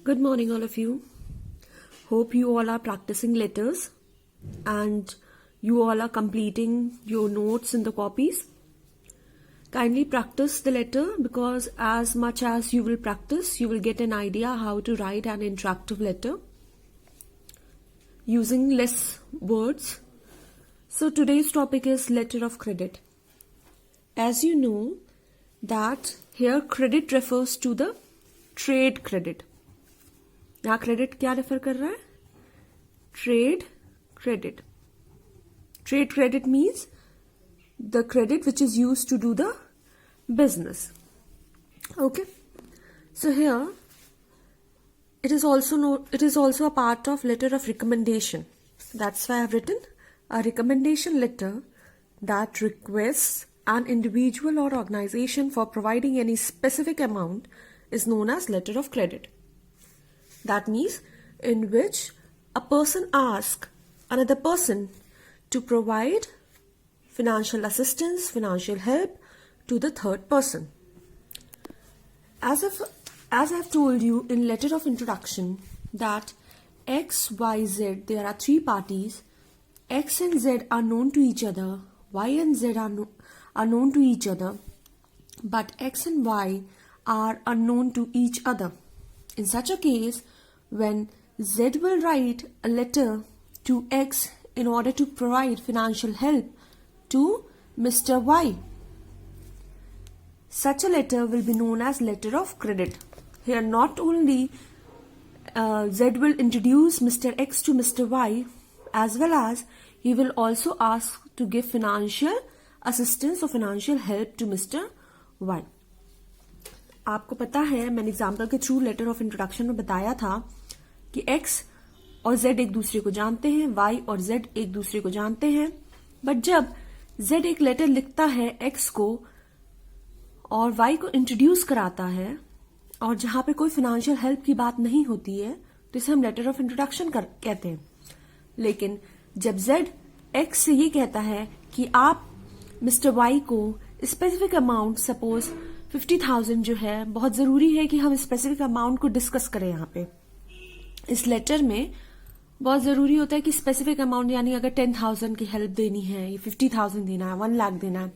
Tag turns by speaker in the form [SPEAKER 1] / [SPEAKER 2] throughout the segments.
[SPEAKER 1] Good morning, all of you. Hope you all are practicing letters and you all are completing your notes in the copies. Kindly practice the letter because as much as you will practice, you will get an idea how to write an interactive letter using less words. So today's topic is letter of credit. As you know that here credit refers to the trade credit. यहाँ credit क्या refer कर रहा है? Trade credit. Trade credit means the credit which is use to do the business. Okay, so here it is also a part of letter of recommendation. That's why I have written a recommendation letter that requests an individual or organization for providing any specific amount is known as letter of credit. That means in which a person asks another person to provide financial assistance, financial help to the third person. As I have told you in letter of introduction that X, Y, Z, there are three parties. X and Z are known to each other. Y and Z are known to each other. But X and Y are unknown to each other. In such a case, when Z will write a letter to X in order to provide financial help to Mr. Y, such a letter will be known as letter of credit. Here not only Z will introduce Mr. X to Mr. Y, as well as he will also ask to give financial assistance or financial help to Mr. Y. आपको पता है मैंने example के through letter of introduction में बताया था कि X और Z एक दूसरे को जानते हैं, Y और Z एक दूसरे को जानते हैं. बट जब Z एक लेटर लिखता है X को और Y को इंट्रोड्यूस कराता है और जहां पे कोई फाइनेंशियल हेल्प की बात नहीं होती है तो इसे हम लेटर ऑफ इंट्रोडक्शन कहते हैं. लेकिन जब Z X से ये कहता है कि आप मिस्टर Y को स्पेसिफिक अमाउंट, सपोज 50,000 जो है, बहुत जरूरी है कि हम स्पेसिफिक अमाउंट को डिस्कस करें. यहाँ पे इस लेटर में बहुत जरूरी होता है कि स्पेसिफिक अमाउंट, यानी अगर 10,000 की हेल्प देनी है, या 50,000 देना है, 1 लाख देना है,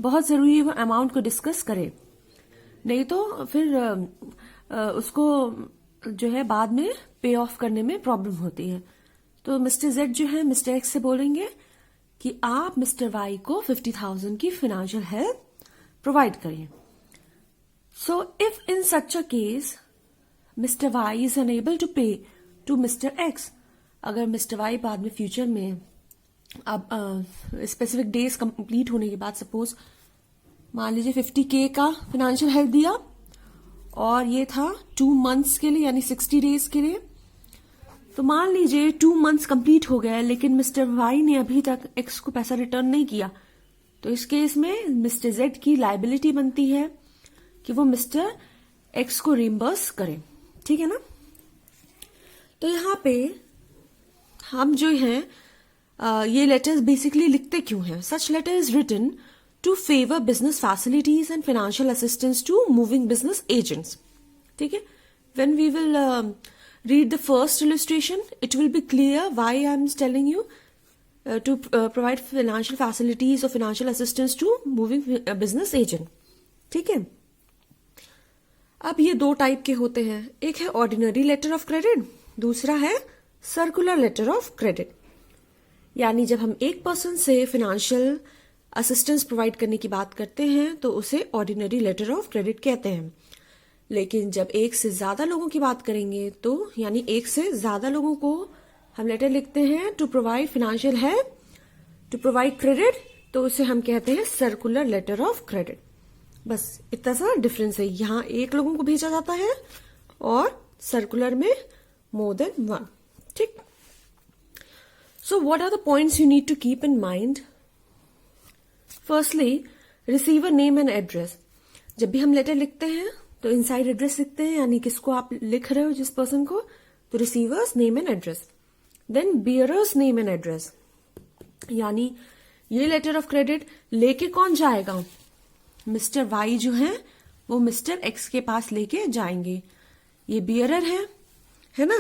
[SPEAKER 1] बहुत जरूरी है वो अमाउंट को डिस्कस करे. नहीं तो फिर उसको जो है बाद में पे ऑफ करने में प्रॉब्लम होती है. तो मिस्टर जेड जो है मिस्टर एक्स से बोलेंगे कि आप मिस्टर वाई को 50,000 की फाइनेंशियल हेल्प प्रोवाइड करिए. So if in such a case mister y is unable to pay to mister x, अगर मिस्टर वाई बाद में फ्यूचर में अब स्पेसिफिक डेज कंप्लीट होने के बाद सपोज मान लीजिए 50K का फाइनेंशियल हेल्प दिया और ये था 2 मंथ्स के लिए, यानी 60 डेज के लिए. तो मान लीजिए 2 मंथ्स कंप्लीट हो गए लेकिन मिस्टर वाई ने अभी तक एक्स को पैसा रिटर्न नहीं किया, तो इस केस में मिस्टर जेड की लायबिलिटी बनती है कि वो मिस्टर एक्स को रिम्बर्स करे. ठीक है ना? तो यहाँ पे हम जो है ये लेटर्स बेसिकली लिखते क्यों हैं? Such letter is written to favor business facilities and financial assistance to moving business agents. ठीक है? When we will read the first illustration, it will be clear why I am telling you to provide financial facilities or financial assistance to moving business agent. ठीक है? अब ये 2 type के होते हैं. एक है ऑर्डिनरी लेटर ऑफ क्रेडिट, दूसरा है सर्कुलर लेटर ऑफ क्रेडिट. यानी जब हम एक पर्सन से फाइनेंशियल असिस्टेंस प्रोवाइड करने की बात करते हैं तो उसे ऑर्डिनरी लेटर ऑफ क्रेडिट कहते हैं. लेकिन जब एक से ज्यादा लोगों की बात करेंगे तो यानी एक से ज्यादा लोगों को हम लेटर लिखते हैं to provide financial help, to provide credit, तो उसे हम कहते हैं सर्कुलर लेटर ऑफ क्रेडिट. बस इतना सा डिफरेंस है. यहाँ एक लोगों को भेजा जाता है और सर्कुलर में मोर देन 1. ठीक. So what are the points you need to keep in mind? Firstly, receiver name and address. जब भी हम लेटर लिखते हैं तो इनसाइड एड्रेस लिखते हैं, यानी किसको आप लिख रहे हो, जिस पर्सन को, तो receiver's name and address. Then bearer's name and address, यानी ये लेटर ऑफ क्रेडिट लेके कौन जाएगा? मिस्टर वाई जो है वो मिस्टर एक्स के पास लेके जाएंगे. ये बियरर है ना।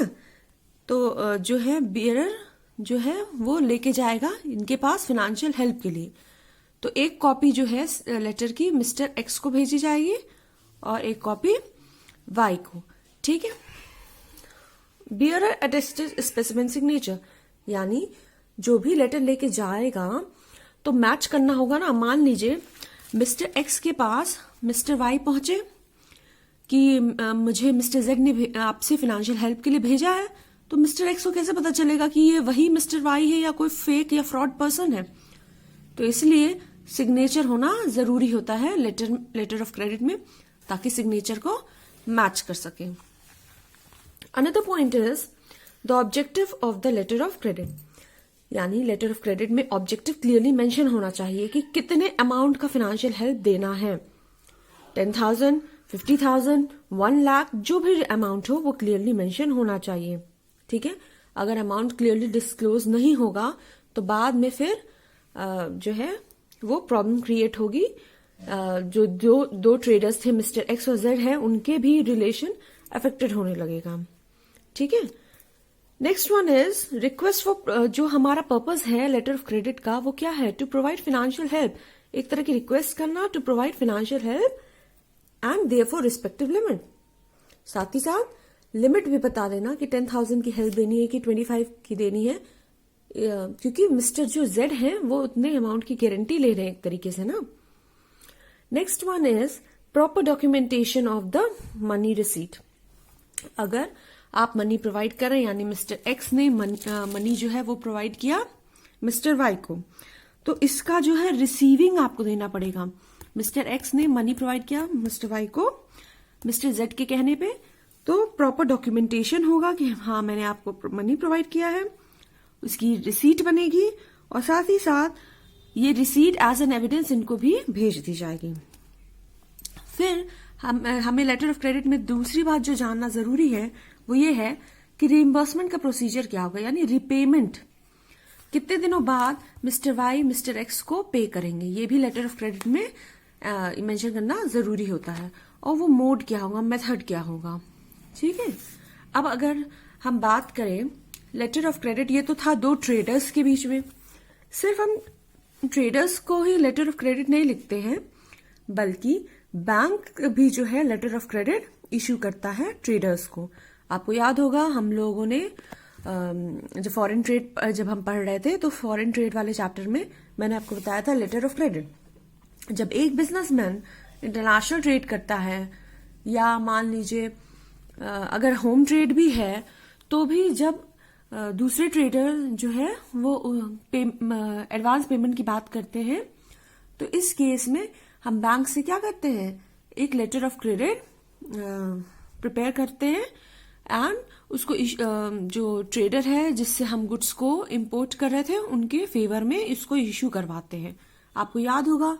[SPEAKER 1] तो जो है बियरर जो है वो लेके जाएगा इनके पास फाइनेंशियल हेल्प के लिए। तो एक कॉपी जो है लेटर की मिस्टर एक्स को भेजी जाएगी और एक कॉपी वाई को, ठीक है। बियरर अटेस्टेड स्पेसिमेन सिग्नेचर, यानी जो भी लेटर लेके जाएगा तो मैच करना होगा ना। मान लीजिए मिस्टर एक्स के पास मिस्टर वाई पहुंचे कि मुझे मिस्टर जेड ने आपसे फाइनेंशियल हेल्प के लिए भेजा है, तो मिस्टर एक्स को कैसे पता चलेगा कि ये वही मिस्टर वाई है या कोई फेक या फ्रॉड पर्सन है। तो इसलिए सिग्नेचर होना जरूरी होता है लेटर ऑफ क्रेडिट में, ताकि सिग्नेचर को मैच कर सके। Another point is the objective of the letter of credit, यानी लेटर ऑफ क्रेडिट में ऑब्जेक्टिव क्लियरली मेंशन होना चाहिए कि कितने अमाउंट का फाइनेंशियल हेल्प देना है। 10,000, 50,000, 1 लाख, जो भी अमाउंट हो वो क्लियरली मेंशन होना चाहिए, ठीक है। अगर अमाउंट क्लियरली डिस्क्लोज नहीं होगा तो बाद में फिर जो है वो प्रॉब्लम क्रिएट होगी। जो दो ट्रेडर्स थे मिस्टर एक्स और जेड है, उनके भी रिलेशन अफेक्टेड होने लगेगा, ठीक है। Next one is request for, जो हमारा पर्पस है लेटर ऑफ क्रेडिट का वो क्या है, टू प्रोवाइड फाइनेंशियल हेल्प, एक तरह की रिक्वेस्ट करना to provide financial help and therefore respective limit. साथ ही साथ लिमिट भी बता देना कि 10,000 की हेल्प देनी है कि 25 की देनी है, क्योंकि मिस्टर जो जेड है वो उतने अमाउंट की गारंटी ले रहे हैं एक तरीके से ना। Next one is proper documentation of the money receipt. अगर आप मनी प्रोवाइड कर रहे हैं, यानी मिस्टर एक्स ने मनी जो है वो प्रोवाइड किया मिस्टर वाई को, तो इसका जो है रिसीविंग आपको देना पड़ेगा। मिस्टर एक्स ने मनी प्रोवाइड किया मिस्टर वाई को मिस्टर जेड के कहने पे, तो प्रॉपर डॉक्यूमेंटेशन होगा कि हाँ मैंने आपको मनी प्रोवाइड किया है, उसकी रिसीट बनेगी और साथ ही साथ ये रिसीट एज एन एविडेंस इनको भी भेज दी जाएगी। फिर हमें लेटर ऑफ क्रेडिट में दूसरी बात जो जानना जरूरी है वो ये है कि रिइंबर्समेंट का प्रोसीजर क्या होगा, यानी रिपेमेंट कितने दिनों बाद मिस्टर वाई मिस्टर एक्स को पे करेंगे, ये भी लेटर ऑफ क्रेडिट में मेंशन करना जरूरी होता है। और वो मोड क्या होगा, मेथड क्या होगा, ठीक है। अब अगर हम बात करें लेटर ऑफ क्रेडिट, ये तो था दो ट्रेडर्स के बीच में, सिर्फ हम ट्रेडर्स को ही लेटर ऑफ क्रेडिट नहीं लिखते हैं, बल्कि बैंक भी जो है लेटर ऑफ क्रेडिट इश्यू करता है ट्रेडर्स को। आपको याद होगा हम लोगों ने जब फॉरेन ट्रेड जब हम पढ़ रहे थे तो फॉरेन ट्रेड वाले चैप्टर में मैंने आपको बताया था लेटर ऑफ क्रेडिट। जब एक बिजनेसमैन इंटरनेशनल ट्रेड करता है या मान लीजिए अगर होम ट्रेड भी है, तो भी जब दूसरे ट्रेडर जो है वो एडवांस पेमेंट की बात करते हैं, तो इस केस में हम बैंक से क्या करते हैं, एक लेटर ऑफ क्रेडिट प्रिपेयर करते हैं एंड उसको जो ट्रेडर है जिससे हम गुड्स को इंपोर्ट कर रहे थे उनके फेवर में इसको इश्यू करवाते हैं। आपको याद होगा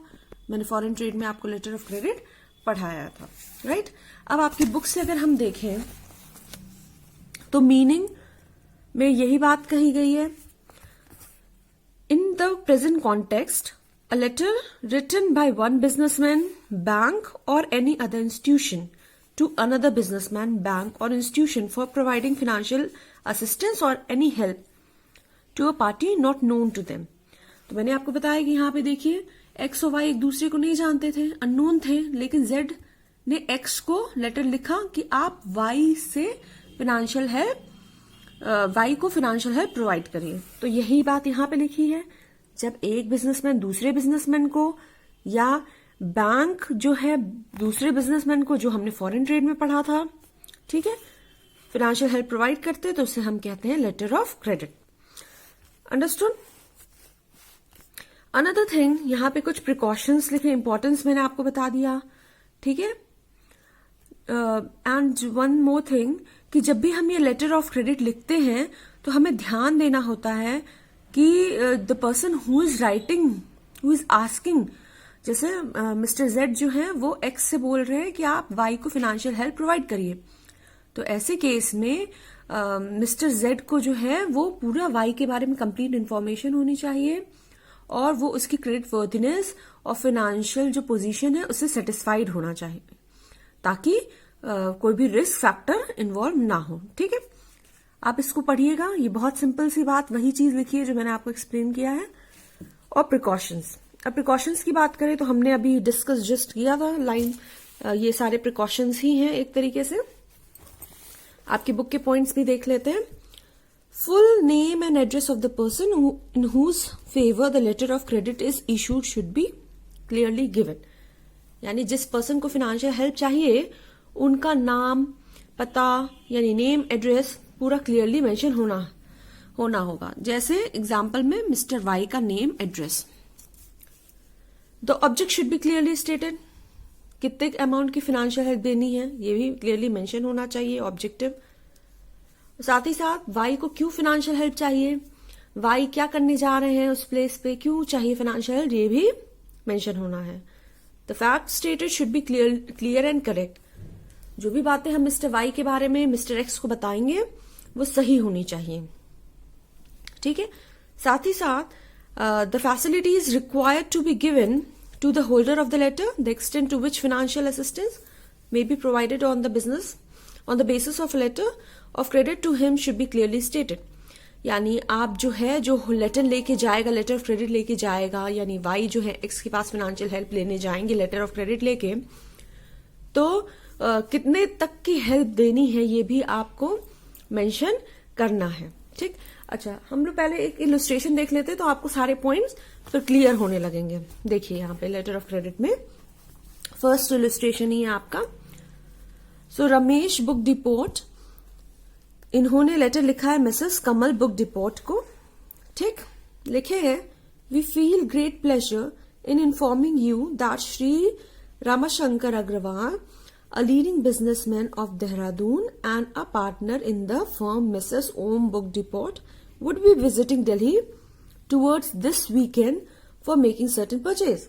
[SPEAKER 1] मैंने फॉरेन ट्रेड में आपको लेटर ऑफ क्रेडिट पढ़ाया था, राइट। अब आपकी बुक से अगर हम देखें तो मीनिंग में यही बात कही गई है, in the present context a letter written by one businessman, bank or any other institution to another businessman, bank or institution for providing financial assistance or any help to a party not known to them। तो मैंने आपको बताया कि यहाँ पे देखिए x और Y एक दूसरे को नहीं जानते थे, अननोन थे, लेकिन जेड ने एक्स को लेटर लिखा कि आप वाई से फाइनेंशियल हेल्प, वाई को फाइनेंशियल हेल्प प्रोवाइड करिए। तो यही बात यहाँ पे लिखी है, जब एक बिजनेसमैन दूसरे बिजनेसमैन को या बैंक जो है दूसरे बिजनेसमैन को, जो हमने फॉरेन ट्रेड में पढ़ा था, ठीक है, फाइनेंशियल हेल्प प्रोवाइड करते हैं तो उसे हम कहते हैं letter of credit. Understood. Another thing, यहाँ पे कुछ प्रिकॉशंस लिखे, इंपॉर्टेंस मैंने आपको बता दिया, ठीक है। एंड वन मोर थिंग कि जब भी हम ये लेटर ऑफ क्रेडिट लिखते हैं तो हमें ध्यान देना होता है कि the person who is writing, who is asking, जैसे मिस्टर जेड जो है वो एक्स से बोल रहे हैं कि आप वाई को फाइनेंशियल हेल्प प्रोवाइड करिए, तो ऐसे केस में मिस्टर जेड को जो है वो पूरा वाई के बारे में कंप्लीट इन्फॉर्मेशन होनी चाहिए और वो उसकी क्रेडिट वर्थिनेस और फाइनेंशियल जो पोजीशन है उससे सेटिस्फाइड होना चाहिए, ताकि कोई भी रिस्क फैक्टर इन्वॉल्व ना हो। ठीक है, आप इसको पढ़िएगा, ये बहुत सिंपल सी बात, वही चीज लिखी है जो मैंने आपको एक्सप्लेन किया है। और प्रिकॉशंस, अब प्रिकॉशंस की बात करें तो हमने अभी डिस्कस जस्ट किया था लाइन, ये सारे प्रिकॉशंस ही हैं एक तरीके से। आपकी बुक के पॉइंट्स भी देख लेते हैं। Full name and address of the person in whose favour the letter of credit is issued should be clearly given, यानी जिस पर्सन को फाइनेंशियल हेल्प चाहिए उनका नाम, पता यानी नेम, एड्रेस पूरा क्लियरली मेंशन होना होगा। जैसे एग्जांपल में मिस्टर वाई का name, address. The object should be clearly stated, कितने अमाउंट की फाइनेंशियल हेल्प देनी है ये भी क्लियरली मेंशन होना चाहिए, ऑब्जेक्टिव। साथ ही साथ वाई को क्यों फाइनेंशियल हेल्प चाहिए, वाई क्या करने जा रहे हैं उस प्लेस पे, क्यों चाहिए फाइनेंशियल हेल्प, ये भी मेंशन होना है। The fact stated should be clear and correct, जो भी बातें हम मिस्टर वाई के बारे में मिस्टर एक्स को बताएंगे वो सही होनी चाहिए। ठीक है, साथ ही साथ the facilities required to be given to the holder of the letter, the extent to which financial assistance may be provided on the basis of a letter of credit to him should be clearly stated. यानी आप जो letter लेके जाएगा, letter of credit लेके जाएगा, यानी Y जो है एक्स के पास फाइनेंशियल हेल्प लेने जाएंगे लेटर ऑफ क्रेडिट लेके, तो कितने तक की हेल्प देनी है ये भी आपको मेंशन करना है। ठीक, अच्छा हम लोग पहले एक इलस्ट्रेशन देख लेते हैं तो आपको सारे पॉइंट्स फिर क्लियर होने लगेंगे। देखिए यहाँ पे लेटर ऑफ क्रेडिट में फर्स्ट इलस्ट्रेशन ही है आपका। सो रमेश बुक डिपोट, इन्होंने लेटर लिखा है मिसेस कमल बुक डिपोट को। ठीक, लिखे हैं we feel great pleasure in informing you that Shri Ramashankar Agarwal, a leading businessman of Dehradun and a partner in the firm Mrs. Om Book Depot, would be visiting Delhi towards this weekend for making certain purchase.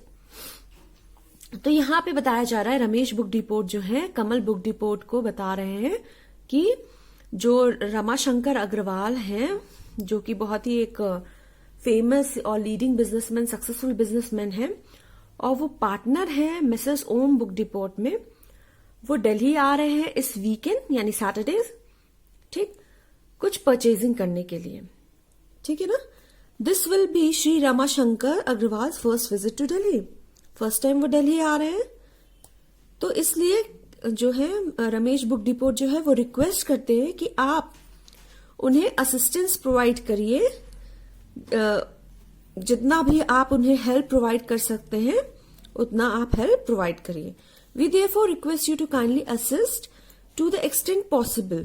[SPEAKER 1] तो यहाँ पे बताया जा रहा है Ramesh book depot जो है कमल book depot को बता रहे हैं कि जो रमाशंकर अग्रवाल हैं, जो कि बहुत ही एक फेमस और लीडिंग बिजनेसमैन, सक्सेसफुल बिजनेसमैन हैं, और वो पार्टनर हैं मिसेस ओम बुक डिपोट में, वो दिल्ली आ रहे हैं इस वीकेंड यानी सैटरडे, ठीक, कुछ परचेजिंग करने के लिए। ठीक है ना, this will be Shri Ramashankar Agarwal first visit to Delhi, first time वो दिल्ली आ रहे हैं, तो इसलिए जो है रमेश बुक डिपोट जो है वो रिक्वेस्ट करते हैं कि आप उन्हें असिस्टेंस प्रोवाइड करिए, जितना भी आप उन्हें हेल्प प्रोवाइड कर सकते हैं उतना आप हेल्प प्रोवाइड करिए। We therefore request you to kindly assist to the extent possible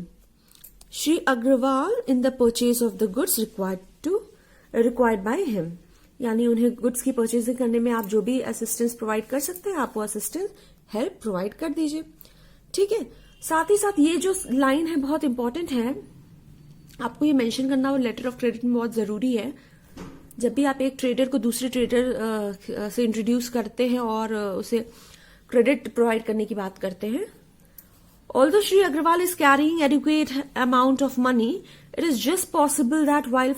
[SPEAKER 1] Shri Agrawal in the purchase of the goods required by him. यानी उन्हें गुड्स की परचेजिंग करने में आप जो भी असिस्टेंस प्रोवाइड कर सकते हैं आप वो असिस्टेंस हेल्प प्रोवाइड कर दीजिए। ठीक है, साथ ही साथ ये जो लाइन है बहुत इंपॉर्टेंट है, आपको ये मेंशन करना वो लेटर ऑफ क्रेडिट में बहुत जरूरी है। जब भी आप एक ट्रेडर को दूसरे ट्रेडर से इंट्रोड्यूस करते हैं और उसे क्रेडिट प्रोवाइड करने की बात करते हैं, although Shri Agrawal is carrying adequate amount of money, it is just possible that while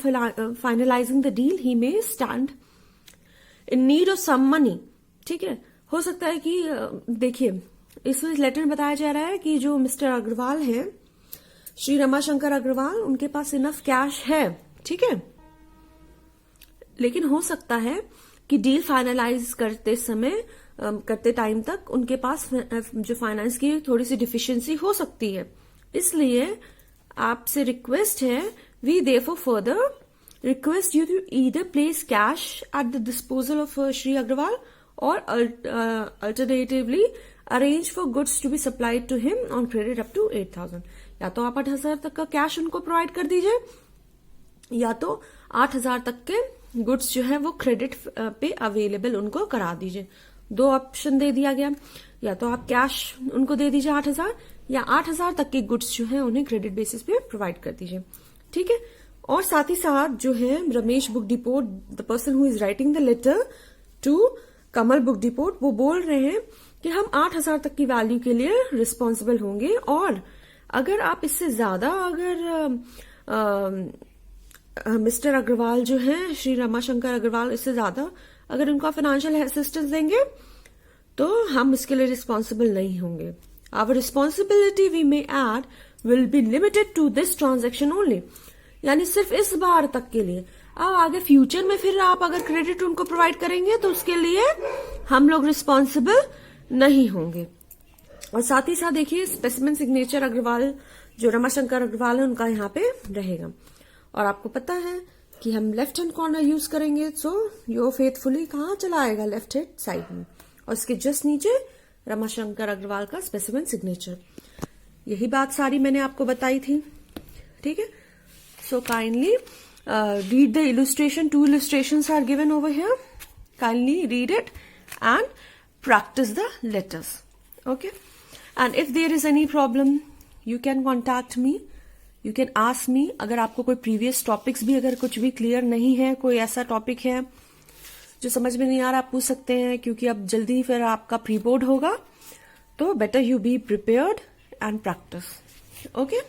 [SPEAKER 1] finalizing the deal he may stand in need of some money. ठीक है, हो सकता है कि देखिए इस लेटर में बताया जा रहा है कि जो मिस्टर अग्रवाल हैं, श्री रमाशंकर अग्रवाल, उनके पास इनफ कैश है। ठीक है, लेकिन हो सकता है कि डील फाइनलाइज करते टाइम तक उनके पास जो फाइनेंस की थोड़ी सी डिफिशियंसी हो सकती है, इसलिए आपसे रिक्वेस्ट है, we therefore further request you to either place cash at the disposal of Shri Agrawal or alternatively arrange for goods to be supplied to him on credit up to 8,000। या तो आप 8,000 तक का कैश उनको प्रोवाइड कर दीजिए या तो 8,000 तक के गुड्स जो है वो क्रेडिट पे अवेलेबल उनको करा दीजिए। दो ऑप्शन दे दिया गया, या तो आप कैश उनको दे दीजिए 8,000 या 8,000 तक के गुड्स जो है उन्हें क्रेडिट बेसिस पे प्रोवाइड कर दीजिए। ठीक है, और साथ ही साथ जो है Ramesh book depot, the person who is writing the letter to Kamal book depot, वो बोल रहे हैं कि हम 8,000 तक की वैल्यू के लिए रिस्पॉन्सिबल होंगे, और अगर आप इससे ज्यादा मिस्टर अग्रवाल जो है, श्री रमाशंकर अग्रवाल, इससे ज्यादा अगर उनका फाइनेंशियल असिस्टेंस देंगे तो हम इसके लिए रिस्पॉन्सिबल नहीं होंगे। Our responsibility we may add will be limited to this transaction only. यानी सिर्फ इस बार तक के लिए. अब आगे फ्यूचर में फिर आप अगर क्रेडिट उनको प्रोवाइड करेंगे तो उसके लिए हम लोग रिस्पॉन्सिबल नहीं होंगे. और साथ ही साथ देखिए स्पेसिमेन सिग्नेचर अग्रवाल जो रमाशंकर अग्रवाल है उनका यहाँ पे रहेगा. और आपको पता है कि हम लेफ्ट हैंड कॉर्नर यूज करेंगे, सो योर फेथफुली कहाँ चला आएगा, लेफ्ट हैंड साइड में, और इसके जस्ट नीचे रमाशंकर अग्रवाल का स्पेसिमेन सिग्नेचर. यही बात सारी मैंने आपको बताई थी. ठीक है, so kindly read the illustration. 2 illustrations are given over here. Kindly read it and practice the letters. Okay, and if there is any problem you can contact me, you can ask me. अगर आपको कोई previous topics भी अगर कुछ भी clear नहीं है, कोई ऐसा topic है जो समझ में नहीं आ रहा, आप पूछ सकते हैं, क्योंकि अब जल्दी फिर आपका प्री बोर्ड होगा, तो better you be prepared and practice. Okay.